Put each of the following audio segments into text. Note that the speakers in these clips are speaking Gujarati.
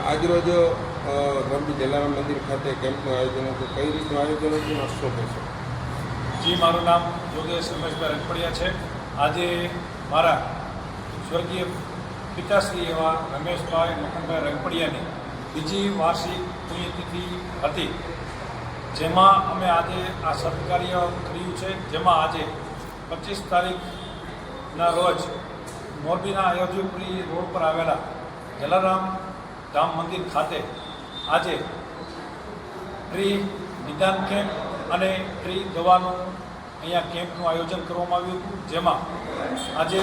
આજરોજ મોરબી જલારામ મંદિર ખાતે કેમ્પનું આયોજન હતું. કઈ રીતનું આયોજન હતું અને શું કહેશો? જી, મારું નામ યોગેશ રમેશભાઈ રંગપડિયા છે. આજે મારા સ્વર્ગીય પિતાશ્રી એવા રમેશભાઈ મખનભાઈ રંગપડિયાની બીજી વાર્ષિક પુણ્યતિથિ હતી, જેમાં અમે આજે આ સત્કાર્ય કર્યું છે. જેમાં આજે 25 તારીખના રોજ મોરબીના અયોધ્યાપુરી રોડ પર આવેલા જલારામ ધામ મંદિર ખાતે આજે ફ્રી નિદાન કેમ્પ અને ફ્રી દવાનું અહીંયા કેમ્પનું આયોજન કરવામાં આવ્યું હતું. જેમાં આજે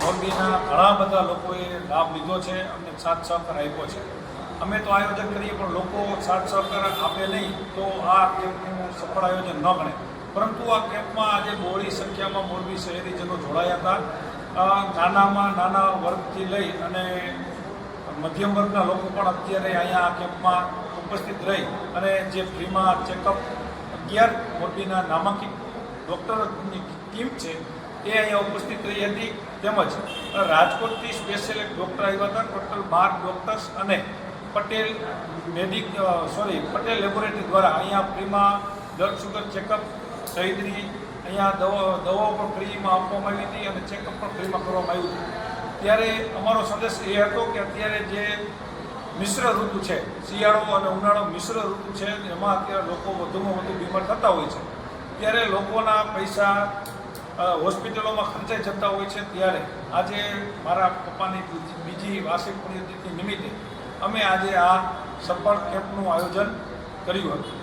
મોરબીના ઘણા બધા લોકોએ લાભ લીધો છે અને સાથ સહકાર આપ્યો છે. અમે તો આયોજન કરીએ પણ લોકો સાથ સહકાર આપે નહીં તો આ કેમ્પનું સફળ આયોજન ન ગણે. પરંતુ આ કેમ્પમાં આજે બહોળી સંખ્યામાં મોરબી શહેરીજનો જોડાયા હતા. નાનામાં નાના વર્ગથી લઈ અને મધ્યમ વર્ગના લોકો પણ અત્યારે અહીંયા આ કેમ્પમાં ઉપસ્થિત રહી અને જે ફ્રીમાં ચેકઅપ 11 મોરબીના નામાંકિત ડૉક્ટરની ટીમ છે એ અહીંયા ઉપસ્થિત રહી હતી. તેમજ રાજકોટથી સ્પેશિયલ એક ડૉક્ટર આવ્યા હતા. ટોટલ 12 ડૉક્ટર્સ અને પટેલ લેબોરેટરી દ્વારા અહીંયા ફ્રીમાં બ્લડ શુગર ચેકઅપ સહિતની અહીંયા દવાઓ પણ ફ્રીમાં આપવામાં આવી હતી અને ચેકઅપ પણ ફ્રીમાં કરવામાં આવ્યું હતું. ત્યારે અમારો સંદેશ એ હતો કે અત્યારે જે મિશ્ર ઋતુ છે, શિયાળો અને ઉનાળો મિશ્ર ઋતુ છે, એમાં અત્યારે લોકો વધુમાં વધુ બીમાર થતા હોય છે. ત્યારે લોકોના પૈસા હોસ્પિટલોમાં ખર્ચાઈ જતા હોય છે. ત્યારે આજે મારા પપ્પાની બીજી વાર્ષિક પુણ્યતિથિ નિમિત્તે અમે આજે આ સફળ કેમ્પનું આયોજન કર્યું હતું.